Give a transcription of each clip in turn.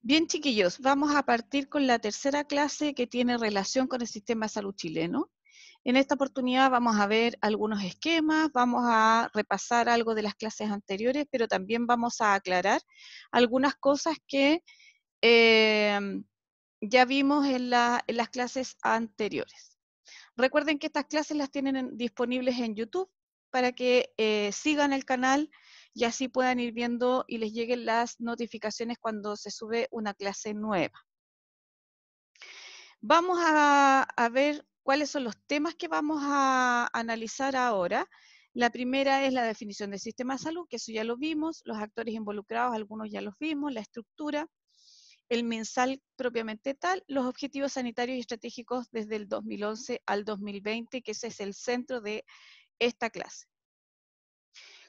Bien, chiquillos, vamos a partir con la tercera clase que tiene relación con el sistema de salud chileno. En esta oportunidad vamos a ver algunos esquemas, vamos a repasar algo de las clases anteriores, pero también vamos a aclarar algunas cosas que ya vimos en las clases anteriores. Recuerden que estas clases las tienen disponibles en YouTube para que sigan el canal y así puedan ir viendo y les lleguen las notificaciones cuando se sube una clase nueva. Vamos a ver cuáles son los temas que vamos a analizar ahora. La primera es la definición del sistema de salud, que eso ya lo vimos, los actores involucrados, algunos ya los vimos, la estructura, el mensal propiamente tal, los objetivos sanitarios y estratégicos desde el 2011 al 2020, que ese es el centro de esta clase.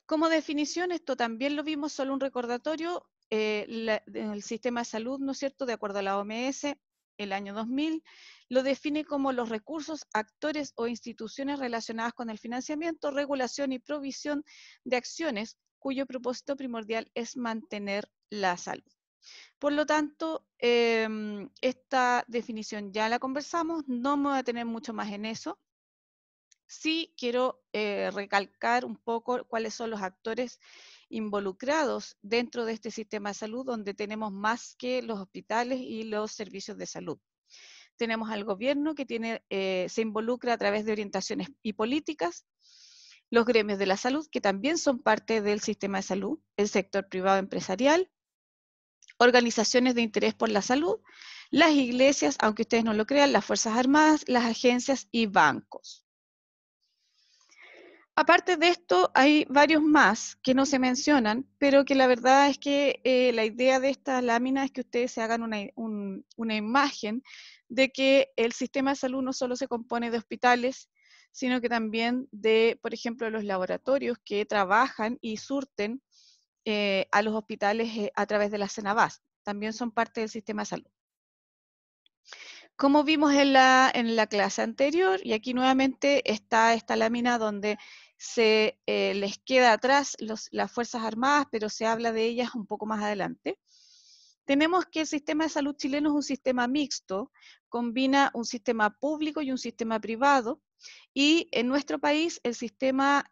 Como definición, esto también lo vimos, solo un recordatorio, el sistema de salud, ¿no es cierto?, de acuerdo a la OMS, el año 2000, lo define como los recursos, actores o instituciones relacionadas con el financiamiento, regulación y provisión de acciones cuyo propósito primordial es mantener la salud. Por lo tanto, esta definición ya la conversamos, no me voy a tener mucho más en eso. Sí quiero recalcar un poco cuáles son los actores involucrados dentro de este sistema de salud, donde tenemos más que los hospitales y los servicios de salud. Tenemos al gobierno que se involucra a través de orientaciones y políticas, los gremios de la salud, que también son parte del sistema de salud, el sector privado empresarial, organizaciones de interés por la salud, las iglesias, aunque ustedes no lo crean, las Fuerzas Armadas, las agencias y bancos. Aparte de esto, hay varios más que no se mencionan, pero que la verdad es que la idea de esta lámina es que ustedes se hagan una imagen de que el sistema de salud no solo se compone de hospitales, sino que también de, por ejemplo, los laboratorios que trabajan y surten a los hospitales a través de la Senabas. También son parte del sistema de salud. Como vimos en la clase anterior, y aquí nuevamente está esta lámina donde se les queda atrás las Fuerzas Armadas, pero se habla de ellas un poco más adelante. Tenemos que el sistema de salud chileno es un sistema mixto, combina un sistema público y un sistema privado, y en nuestro país el sistema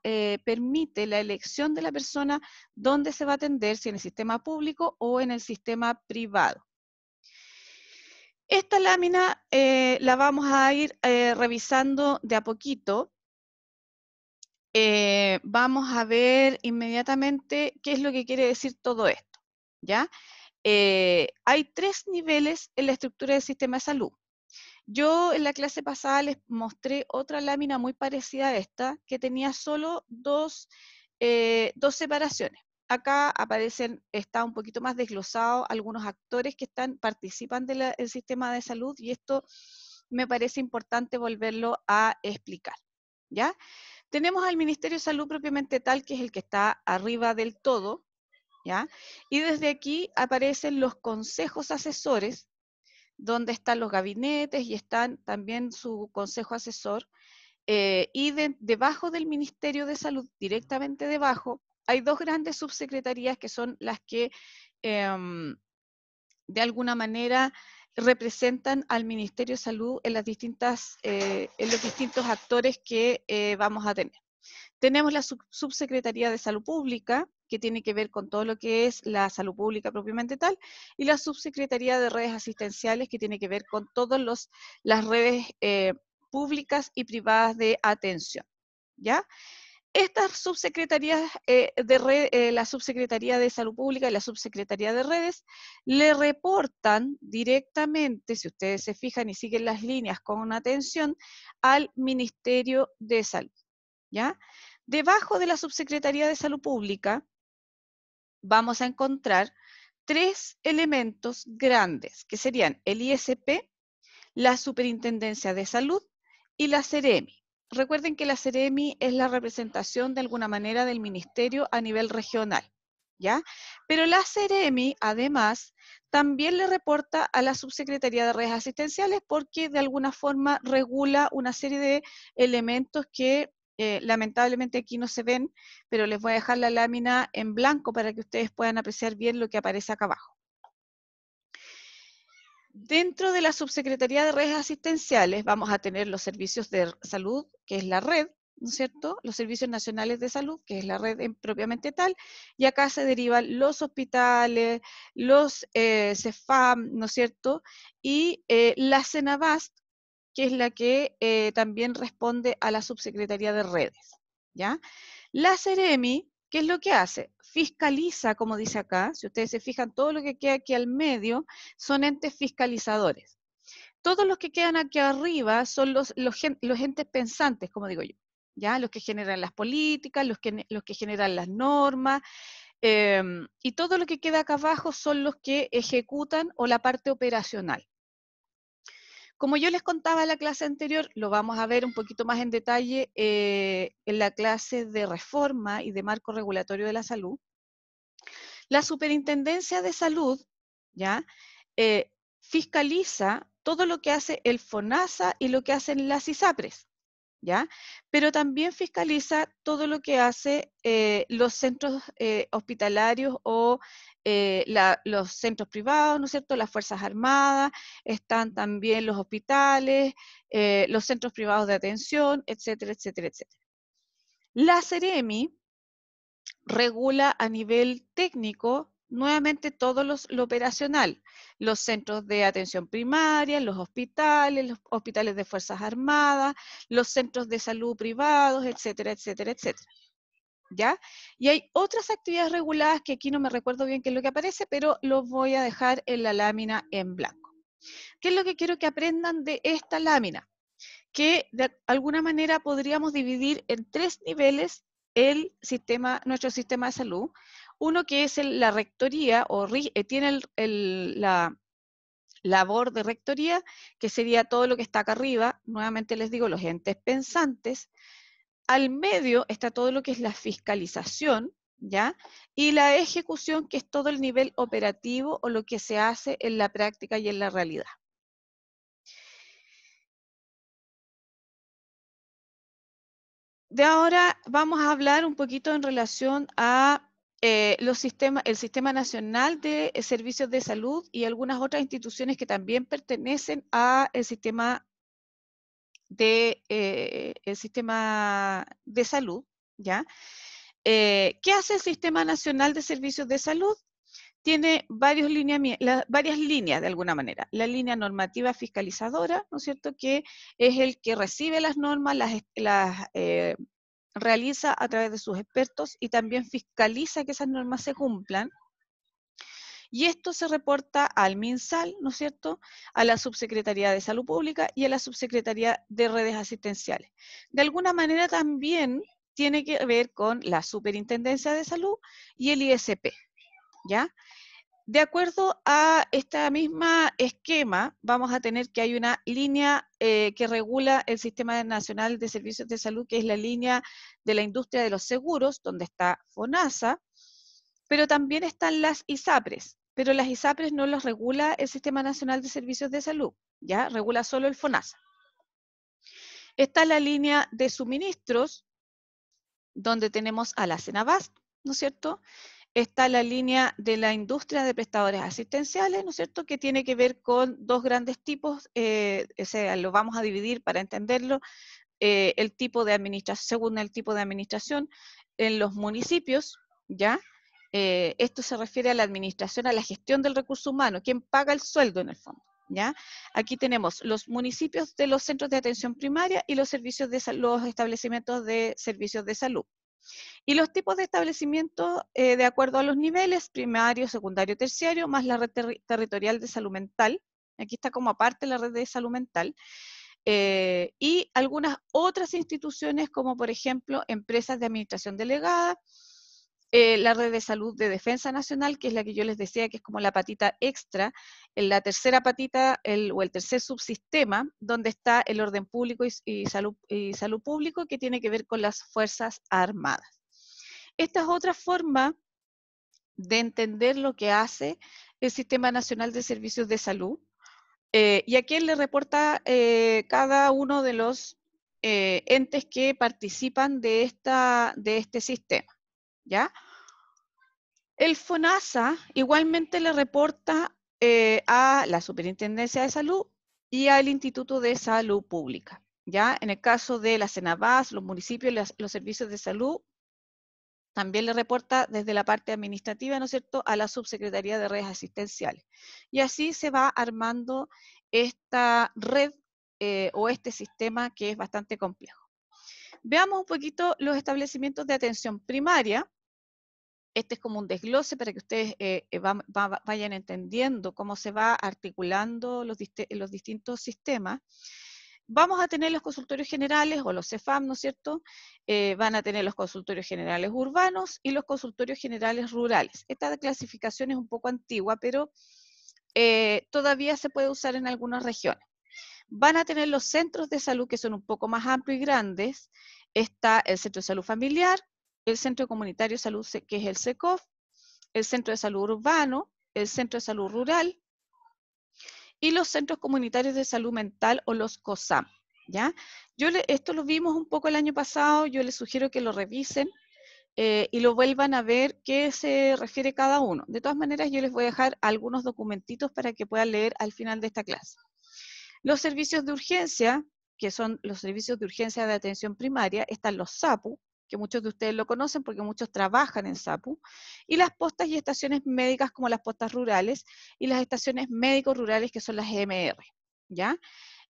permite la elección de la persona dónde se va a atender, si en el sistema público o en el sistema privado. Esta lámina la vamos a ir revisando de a poquito. Vamos a ver inmediatamente qué es lo que quiere decir todo esto, ¿ya? Hay 3 niveles en la estructura del sistema de salud. Yo en la clase pasada les mostré otra lámina muy parecida a esta, que tenía solo dos separaciones. Acá aparecen, está un poquito más desglosado algunos actores que participan del sistema de salud, y esto me parece importante volverlo a explicar, ¿ya? Tenemos al Ministerio de Salud propiamente tal, que es el que está arriba del todo, ¿ya? Y desde aquí aparecen los consejos asesores, donde están los gabinetes y están también su consejo asesor, y debajo del Ministerio de Salud, directamente debajo, hay 2 grandes subsecretarías que son las que de alguna manera representan al Ministerio de Salud en los distintos actores que vamos a tener. Tenemos la Subsecretaría de Salud Pública, que tiene que ver con todo lo que es la salud pública propiamente tal, y la Subsecretaría de Redes Asistenciales, que tiene que ver con todas las redes públicas y privadas de atención, ¿ya? Estas subsecretarías la Subsecretaría de Salud Pública y la Subsecretaría de Redes le reportan directamente, si ustedes se fijan y siguen las líneas con atención, al Ministerio de Salud, ¿ya? Debajo de la Subsecretaría de Salud Pública vamos a encontrar 3 elementos grandes, que serían el ISP, la Superintendencia de Salud y la Seremi. Recuerden que la Seremi es la representación de alguna manera del ministerio a nivel regional, ¿ya? Pero la Seremi, además, también le reporta a la Subsecretaría de Redes Asistenciales, porque de alguna forma regula una serie de elementos que lamentablemente aquí no se ven, pero les voy a dejar la lámina en blanco para que ustedes puedan apreciar bien lo que aparece acá abajo. Dentro de la Subsecretaría de Redes Asistenciales vamos a tener los servicios de salud, que es la red, ¿no es cierto? Los servicios nacionales de salud, que es la red propiamente tal, y acá se derivan los hospitales, los CEFAM, ¿no es cierto? Y la CENAVAST, que es la que también responde a la Subsecretaría de Redes, ¿ya? La Seremi, ¿qué es lo que hace? Fiscaliza, como dice acá, si ustedes se fijan, todo lo que queda aquí al medio son entes fiscalizadores. Todos los que quedan aquí arriba son los entes pensantes, como digo yo, ¿ya? Los que generan las políticas, los que generan las normas, y todo lo que queda acá abajo son los que ejecutan o la parte operacional. Como yo les contaba en la clase anterior, lo vamos a ver un poquito más en detalle en la clase de reforma y de marco regulatorio de la salud. La Superintendencia de Salud, ¿ya? Fiscaliza todo lo que hace el FONASA y lo que hacen las ISAPRES, ¿ya? Pero también fiscaliza todo lo que hace los centros hospitalarios o los centros privados, ¿no es cierto? Las Fuerzas Armadas, están también los hospitales, los centros privados de atención, etcétera, etcétera, etcétera. La Seremi regula a nivel técnico nuevamente todo lo operacional, los centros de atención primaria, los hospitales de Fuerzas Armadas, los centros de salud privados, etcétera, etcétera, etcétera. ¿Ya? Y hay otras actividades reguladas que aquí no me recuerdo bien qué es lo que aparece, pero lo voy a dejar en la lámina en blanco. ¿Qué es lo que quiero que aprendan de esta lámina? Que de alguna manera podríamos dividir en 3 niveles nuestro sistema de salud. Uno que es la rectoría, tiene la labor de rectoría, que sería todo lo que está acá arriba, nuevamente les digo, los entes pensantes. Al medio está todo lo que es la fiscalización, ¿ya? Y la ejecución, que es todo el nivel operativo o lo que se hace en la práctica y en la realidad. De ahora vamos a hablar un poquito en relación a el Sistema Nacional de Servicios de Salud y algunas otras instituciones que también pertenecen al el sistema de salud, ¿ya? ¿Qué hace el Sistema Nacional de Servicios de Salud? Tiene varias líneas de alguna manera. La línea normativa fiscalizadora, ¿no es cierto?, que es el que recibe las normas, las realiza a través de sus expertos y también fiscaliza que esas normas se cumplan. Y esto se reporta al MinSal, ¿no es cierto?, a la Subsecretaría de Salud Pública y a la Subsecretaría de Redes Asistenciales. De alguna manera también tiene que ver con la Superintendencia de Salud y el ISP, ¿ya? De acuerdo a esta misma esquema, vamos a tener que hay una línea que regula el Sistema Nacional de Servicios de Salud, que es la línea de la industria de los seguros, donde está FONASA, pero también están las ISAPRES, pero las ISAPRES no las regula el Sistema Nacional de Servicios de Salud, ¿ya? Regula solo el FONASA. Está la línea de suministros, donde tenemos a la CENAVAST, ¿no es cierto? Está la línea de la industria de prestadores asistenciales, ¿no es cierto?, que tiene que ver con dos grandes tipos, o sea, lo vamos a dividir para entenderlo, el tipo de administración, según el tipo de administración, en los municipios, ¿ya? Esto se refiere a la administración, a la gestión del recurso humano, quien paga el sueldo en el fondo, ¿ya? Aquí tenemos los municipios de los centros de atención primaria y los servicios de los establecimientos de servicios de salud. Y los tipos de establecimientos, de acuerdo a los niveles, primario, secundario, terciario, más la red territorial de salud mental. Aquí está como aparte la red de salud mental. Y algunas otras instituciones, como por ejemplo, empresas de administración delegada, la red de salud de defensa nacional, que es la que yo les decía que es como la patita extra, en la tercera patita o el tercer subsistema, donde está el orden público y salud público, que tiene que ver con las Fuerzas Armadas. Esta es otra forma de entender lo que hace el Sistema Nacional de Servicios de Salud y a quién le reporta cada uno de los entes que participan de este sistema, ¿ya? El FONASA igualmente le reporta a la Superintendencia de Salud y al Instituto de Salud Pública. ¿Ya? En el caso de la Cenabás, los municipios, los servicios de salud, también le reporta desde la parte administrativa, ¿no es cierto?, a la Subsecretaría de Redes Asistenciales. Y así se va armando esta red o este sistema que es bastante complejo. Veamos un poquito los establecimientos de atención primaria. Este es como un desglose para que ustedes vayan entendiendo cómo se va articulando los distintos sistemas. Vamos a tener los consultorios generales o los CEFAM, ¿no es cierto? Van a tener los consultorios generales urbanos y los consultorios generales rurales. Esta clasificación es un poco antigua, pero todavía se puede usar en algunas regiones. Van a tener los centros de salud que son un poco más amplios y grandes. Está el Centro de Salud Familiar, el Centro Comunitario de Salud, que es el CECOF, el Centro de Salud Urbano, el Centro de Salud Rural y los Centros Comunitarios de Salud Mental o los COSAM, ¿ya? Esto lo vimos un poco el año pasado, yo les sugiero que lo revisen y lo vuelvan a ver qué se refiere cada uno. De todas maneras, yo les voy a dejar algunos documentitos para que puedan leer al final de esta clase. Los servicios de urgencia, que son los servicios de urgencia de atención primaria, están los SAPU, que muchos de ustedes lo conocen porque muchos trabajan en SAPU, y las postas y estaciones médicas como las postas rurales y las estaciones médicos rurales que son las EMR, ¿ya?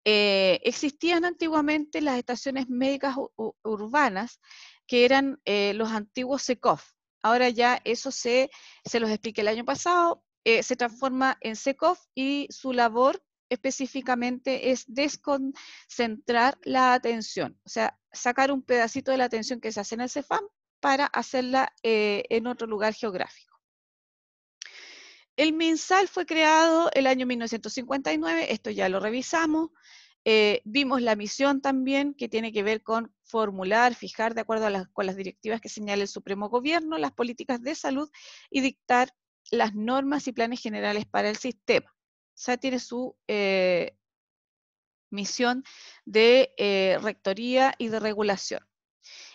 Existían antiguamente las estaciones médicas urbanas que eran los antiguos SECOF. Ahora ya eso se los expliqué el año pasado, se transforma en SECOF y su labor específicamente es desconcentrar la atención, o sea, sacar un pedacito de la atención que se hace en el CEFAM para hacerla en otro lugar geográfico. El MinSal fue creado el año 1959, esto ya lo revisamos. Vimos la misión también, que tiene que ver con formular, fijar de acuerdo con las directivas que señala el Supremo Gobierno, las políticas de salud y dictar las normas y planes generales para el sistema. O sea, tiene su misión de rectoría y de regulación.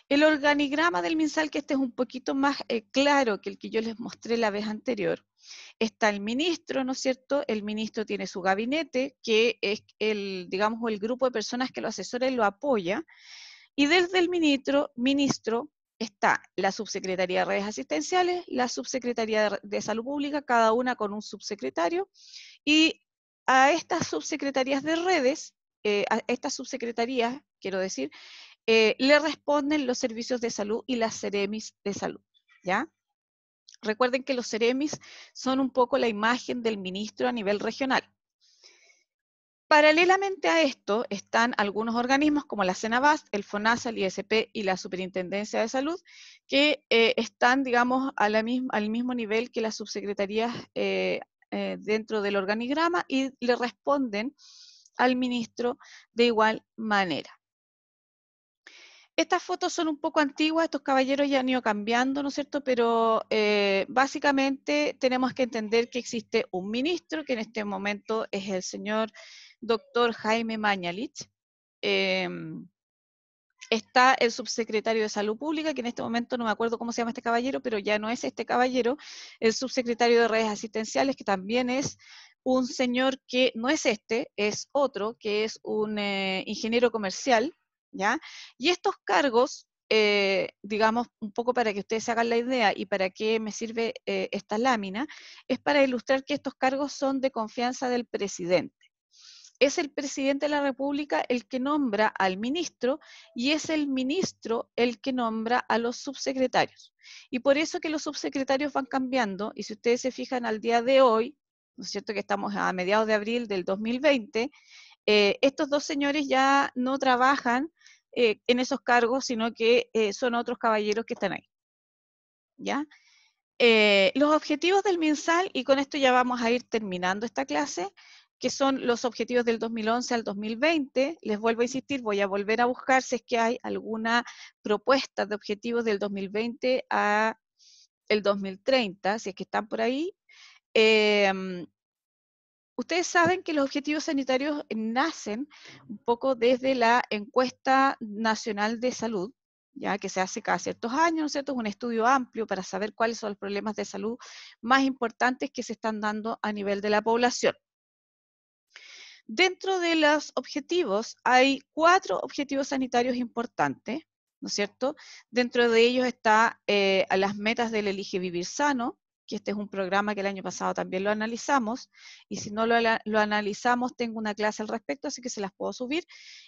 El organigrama del MinSal, que este es un poquito más claro que el que yo les mostré la vez anterior, está el ministro, ¿no es cierto? El ministro tiene su gabinete, que es digamos, el grupo de personas que lo asesora y lo apoya, y desde el ministro está la Subsecretaría de Redes Asistenciales, la Subsecretaría de Salud Pública, cada una con un subsecretario, y a estas subsecretarías de redes, a estas subsecretarías, quiero decir, le responden los servicios de salud y las Ceremis de salud, ¿ya? Recuerden que los Ceremis son un poco la imagen del ministro a nivel regional. Paralelamente a esto están algunos organismos como la Cenabás, el FONASA, el ISP y la Superintendencia de Salud, que están, digamos, al mismo nivel que las subsecretarías dentro del organigrama y le responden al ministro de igual manera. Estas fotos son un poco antiguas, estos caballeros ya han ido cambiando, ¿no es cierto? Pero básicamente tenemos que entender que existe un ministro, que en este momento es el señor doctor Jaime Mañalich. Está el subsecretario de Salud Pública, que en este momento no me acuerdo cómo se llama este caballero, pero ya no es este caballero, el subsecretario de Redes Asistenciales, que también es un señor que no es este, es otro, que es un ingeniero comercial, ¿ya? Y estos cargos, digamos, un poco para que ustedes se hagan la idea y para qué me sirve esta lámina, es para ilustrar que estos cargos son de confianza del presidente. Es el presidente de la República el que nombra al ministro y es el ministro el que nombra a los subsecretarios. Y por eso que los subsecretarios van cambiando, y si ustedes se fijan al día de hoy, ¿no es cierto?, que estamos a mediados de abril del 2020, estos dos señores ya no trabajan en esos cargos, sino que son otros caballeros que están ahí. ¿Ya? Los objetivos del MinSal, y con esto ya vamos a ir terminando esta clase, que son los objetivos del 2011 al 2020. Les vuelvo a insistir, voy a volver a buscar si es que hay alguna propuesta de objetivos del 2020 a el 2030, si es que están por ahí. Ustedes saben que los objetivos sanitarios nacen un poco desde la encuesta nacional de salud, ya que se hace cada ciertos años, ¿no es cierto? Es un estudio amplio para saber cuáles son los problemas de salud más importantes que se están dando a nivel de la población. Dentro de los objetivos hay 4 objetivos sanitarios importantes, ¿no es cierto? Dentro de ellos está a las metas del Elige Vivir Sano, que este es un programa que el año pasado también lo analizamos, y si no lo analizamos, tengo una clase al respecto, así que se las puedo subir.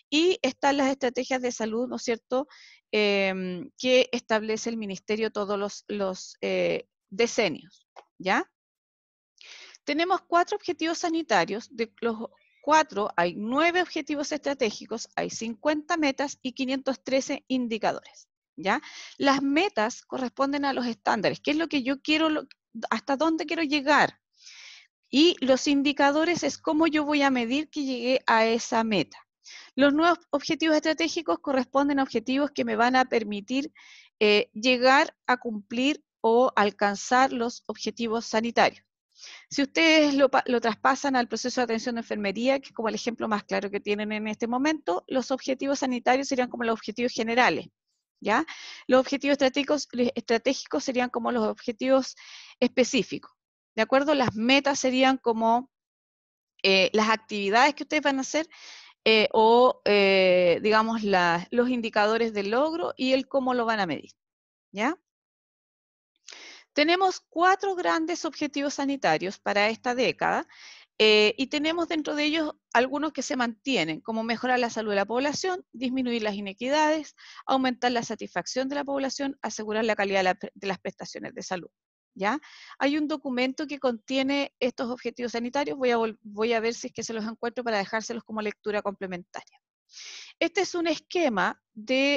Y están las estrategias de salud, ¿no es cierto?, que establece el Ministerio todos los decenios, ¿ya? Tenemos 4 objetivos sanitarios, de los 4 hay 9 objetivos estratégicos, hay 50 metas y 513 indicadores, ¿ya? Las metas corresponden a los estándares, qué es lo que yo quiero, hasta dónde quiero llegar. Y los indicadores es cómo yo voy a medir que llegué a esa meta. Los nuevos objetivos estratégicos corresponden a objetivos que me van a permitir llegar a cumplir o alcanzar los objetivos sanitarios. Si ustedes lo traspasan al proceso de atención de enfermería, que es como el ejemplo más claro que tienen en este momento, los objetivos sanitarios serían como los objetivos generales, ¿ya? Los objetivos estratégicos serían como los objetivos específicos, ¿de acuerdo? Las metas serían como las actividades que ustedes van a hacer digamos, los indicadores de logro y el cómo lo van a medir, ¿ya? Tenemos 4 grandes objetivos sanitarios para esta década y tenemos dentro de ellos algunos que se mantienen, como mejorar la salud de la población, disminuir las inequidades, aumentar la satisfacción de la población, asegurar la calidad de las prestaciones de salud. ¿Ya? Hay un documento que contiene estos objetivos sanitarios, voy a ver si es que se los encuentro para dejárselos como lectura complementaria. Este es un esquema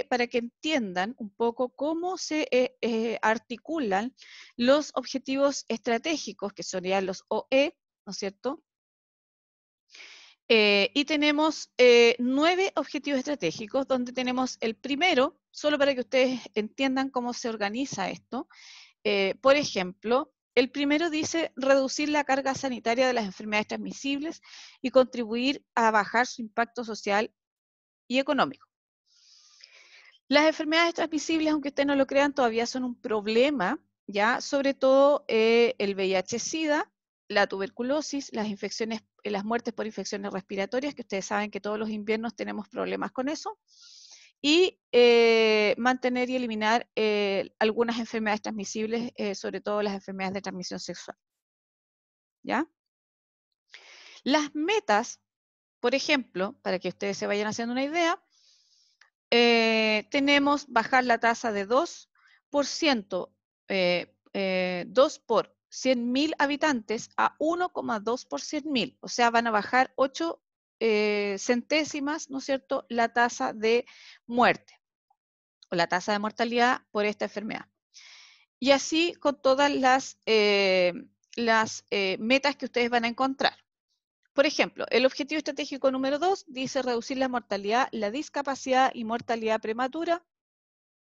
para que entiendan un poco cómo se articulan los objetivos estratégicos, que serían los OE, ¿no es cierto? Y tenemos 9 objetivos estratégicos, donde tenemos el primero, solo para que ustedes entiendan cómo se organiza esto. Por ejemplo, el primero dice reducir la carga sanitaria de las enfermedades transmisibles y contribuir a bajar su impacto social y económico. Las enfermedades transmisibles, aunque ustedes no lo crean, todavía son un problema, ¿ya? Sobre todo el VIH-Sida, la tuberculosis, las muertes por infecciones respiratorias, que ustedes saben que todos los inviernos tenemos problemas con eso, y mantener y eliminar algunas enfermedades transmisibles, sobre todo las enfermedades de transmisión sexual, ¿ya? Las metas, por ejemplo, para que ustedes se vayan haciendo una idea, tenemos bajar la tasa de 2%, 2 por 100.000 habitantes a 1,2 por 100.000, o sea, van a bajar 8 centésimas, ¿no es cierto?, la tasa de muerte o la tasa de mortalidad por esta enfermedad. Y así con todas las metas que ustedes van a encontrar. Por ejemplo, el objetivo estratégico número 2 dice reducir la mortalidad, la discapacidad y mortalidad prematura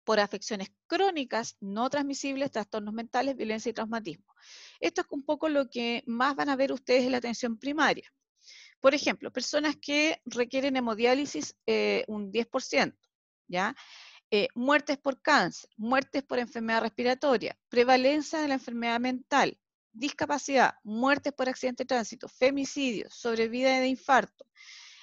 por afecciones crónicas no transmisibles, trastornos mentales, violencia y traumatismo. Esto es un poco lo que más van a ver ustedes en la atención primaria. Por ejemplo, personas que requieren hemodiálisis un 10%, ¿ya? Muertes por cáncer, muertes por enfermedad respiratoria, prevalencia de la enfermedad mental, discapacidad, muertes por accidente de tránsito, femicidios, sobrevida de infarto,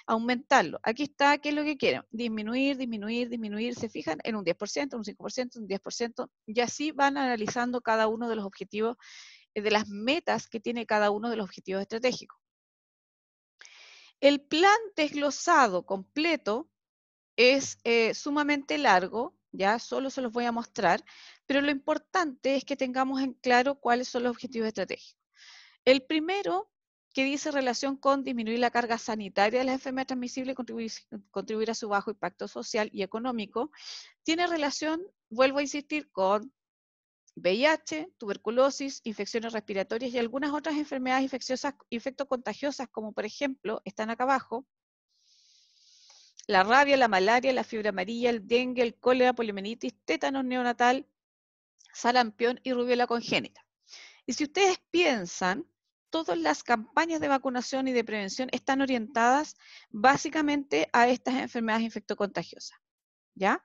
aumentarlo. Aquí está, ¿qué es lo que quieren? Disminuir, disminuir, disminuir, se fijan en un 10%, un 5%, un 10%, y así van analizando cada uno de los objetivos, de las metas que tiene cada uno de los objetivos estratégicos. El plan desglosado completo es sumamente largo, ya solo se los voy a mostrar, pero lo importante es que tengamos en claro cuáles son los objetivos estratégicos. El primero, que dice relación con disminuir la carga sanitaria de las enfermedades transmisibles y contribuir a su bajo impacto social y económico, tiene relación, vuelvo a insistir, con VIH, tuberculosis, infecciones respiratorias y algunas otras enfermedades infectocontagiosas, como por ejemplo, están acá abajo, la rabia, la malaria, la fiebre amarilla, el dengue, el cólera, poliomielitis, tétanos neonatal, sarampión y rubiola congénita. Y si ustedes piensan, todas las campañas de vacunación y de prevención están orientadas básicamente a estas enfermedades infectocontagiosas, ¿ya?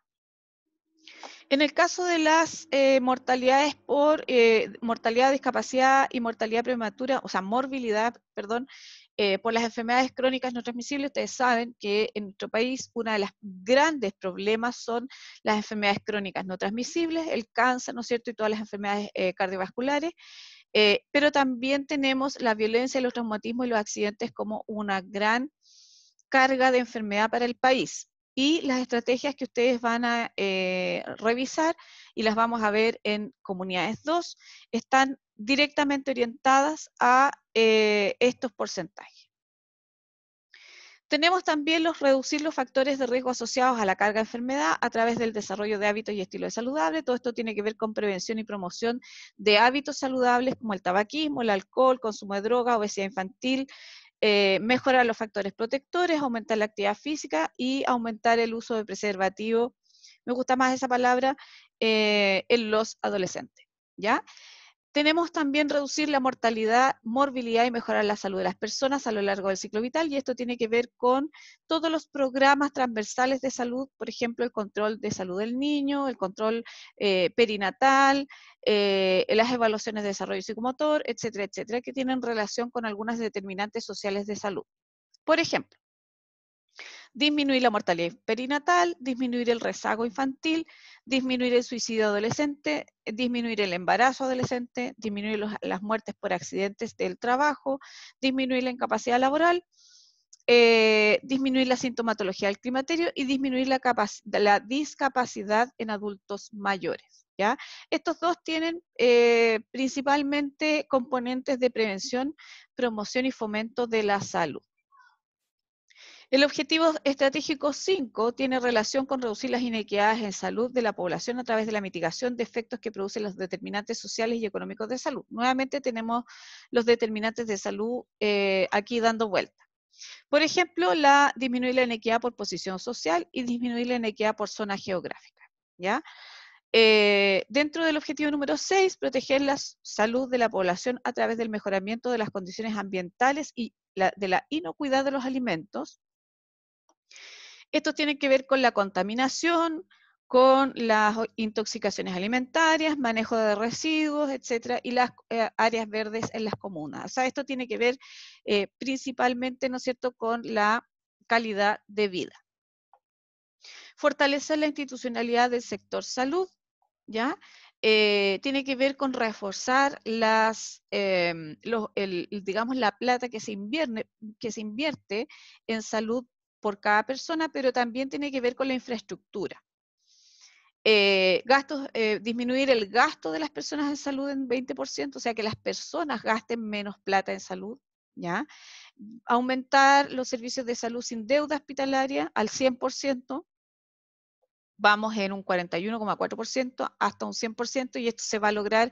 En el caso de las mortalidades por mortalidad, discapacidad y mortalidad prematura, o sea, morbilidad, perdón, por las enfermedades crónicas no transmisibles, ustedes saben que en nuestro país uno de los grandes problemas son las enfermedades crónicas no transmisibles, el cáncer, ¿no es cierto?, y todas las enfermedades cardiovasculares, pero también tenemos la violencia, los traumatismos y los accidentes como una gran carga de enfermedad para el país. Y las estrategias que ustedes van a revisar y las vamos a ver en Comunidades 2 están directamente orientadas a estos porcentajes. Tenemos también reducir los factores de riesgo asociados a la carga de enfermedad a través del desarrollo de hábitos y estilos saludables. Todo esto tiene que ver con prevención y promoción de hábitos saludables como el tabaquismo, el alcohol, consumo de droga, obesidad infantil, mejorar los factores protectores, aumentar la actividad física y aumentar el uso de preservativo, me gusta más esa palabra, en los adolescentes, ¿ya? Tenemos también reducir la mortalidad, morbilidad y mejorar la salud de las personas a lo largo del ciclo vital, y esto tiene que ver con todos los programas transversales de salud, por ejemplo, el control de salud del niño, el control perinatal, las evaluaciones de desarrollo psicomotor, etcétera, etcétera, que tienen relación con algunas determinantes sociales de salud. Por ejemplo, disminuir la mortalidad perinatal, disminuir el rezago infantil, disminuir el suicidio adolescente, disminuir el embarazo adolescente, disminuir las muertes por accidentes del trabajo, disminuir la incapacidad laboral, disminuir la sintomatología del climaterio y disminuir la discapacidad en adultos mayores, ¿ya? Estos dos tienen principalmente componentes de prevención, promoción y fomento de la salud. El objetivo estratégico 5 tiene relación con reducir las inequidades en salud de la población a través de la mitigación de efectos que producen los determinantes sociales y económicos de salud. Nuevamente tenemos los determinantes de salud aquí dando vuelta. Por ejemplo, disminuir la inequidad por posición social y disminuir la inequidad por zona geográfica, ¿ya? Dentro del objetivo número 6, proteger la salud de la población a través del mejoramiento de las condiciones ambientales y de la inocuidad de los alimentos. Esto tiene que ver con la contaminación, con las intoxicaciones alimentarias, manejo de residuos, etcétera, y las áreas verdes en las comunas. O sea, esto tiene que ver principalmente, ¿no es cierto?, con la calidad de vida. Fortalecer la institucionalidad del sector salud, ¿ya? Tiene que ver con reforzar digamos, la plata que se invierte en salud por cada persona, pero también tiene que ver con la infraestructura. Disminuir el gasto de las personas en salud en 20%, o sea que las personas gasten menos plata en salud, ¿ya? Aumentar los servicios de salud sin deuda hospitalaria al 100%, vamos en un 41,4% hasta un 100%, y esto se va a lograr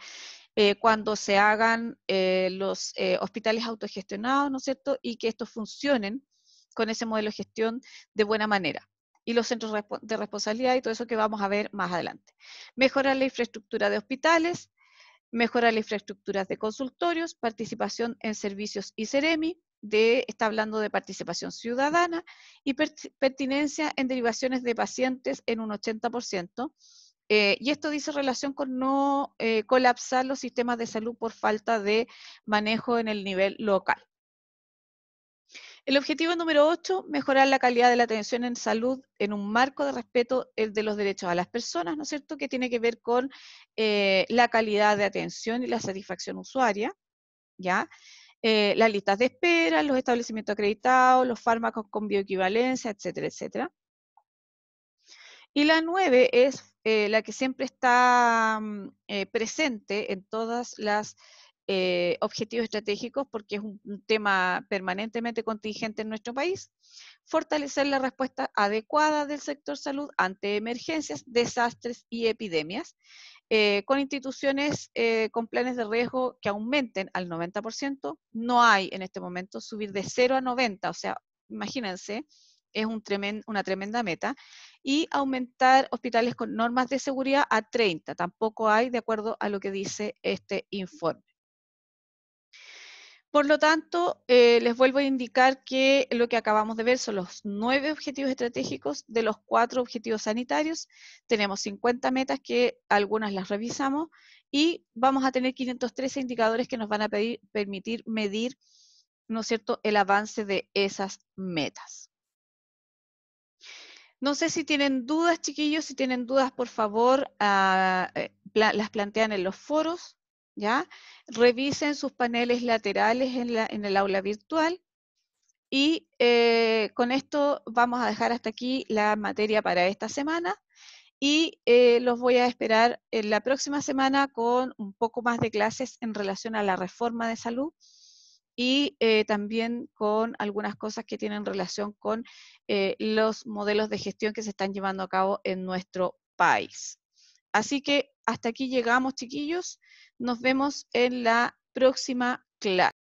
cuando se hagan los hospitales autogestionados, ¿no es cierto?, y que estos funcionen con ese modelo de gestión de buena manera. Y los centros de responsabilidad y todo eso que vamos a ver más adelante. Mejorar la infraestructura de hospitales, mejorar la infraestructura de consultorios, participación en servicios y Seremi, está hablando de participación ciudadana, y pertinencia en derivaciones de pacientes en un 80%, y esto dice relación con no colapsar los sistemas de salud por falta de manejo en el nivel local. El objetivo número 8, mejorar la calidad de la atención en salud en un marco de respeto de los derechos a las personas, ¿no es cierto?, que tiene que ver con la calidad de atención y la satisfacción usuaria, ¿ya? Las listas de espera, los establecimientos acreditados, los fármacos con bioequivalencia, etcétera, etcétera. Y la 9 es la que siempre está presente en todas las objetivos estratégicos, porque es un tema permanentemente contingente en nuestro país: fortalecer la respuesta adecuada del sector salud ante emergencias, desastres y epidemias, con instituciones con planes de riesgo que aumenten al 90%. No hay en este momento subir de 0 a 90, o sea, imagínense, es una tremenda meta, y aumentar hospitales con normas de seguridad a 30, tampoco hay, de acuerdo a lo que dice este informe. Por lo tanto, les vuelvo a indicar que lo que acabamos de ver son los 9 objetivos estratégicos de los 4 objetivos sanitarios. Tenemos 50 metas que algunas las revisamos y vamos a tener 513 indicadores que nos van a permitir medir, ¿no es cierto?, el avance de esas metas. No sé si tienen dudas, chiquillos. Si tienen dudas, por favor, las plantean en los foros, ¿ya? Revisen sus paneles laterales en el aula virtual. Y con esto vamos a dejar hasta aquí la materia para esta semana. Y los voy a esperar en la próxima semana con un poco más de clases en relación a la reforma de salud y también con algunas cosas que tienen relación con los modelos de gestión que se están llevando a cabo en nuestro país. Así que hasta aquí llegamos, chiquillos. Nos vemos en la próxima clase.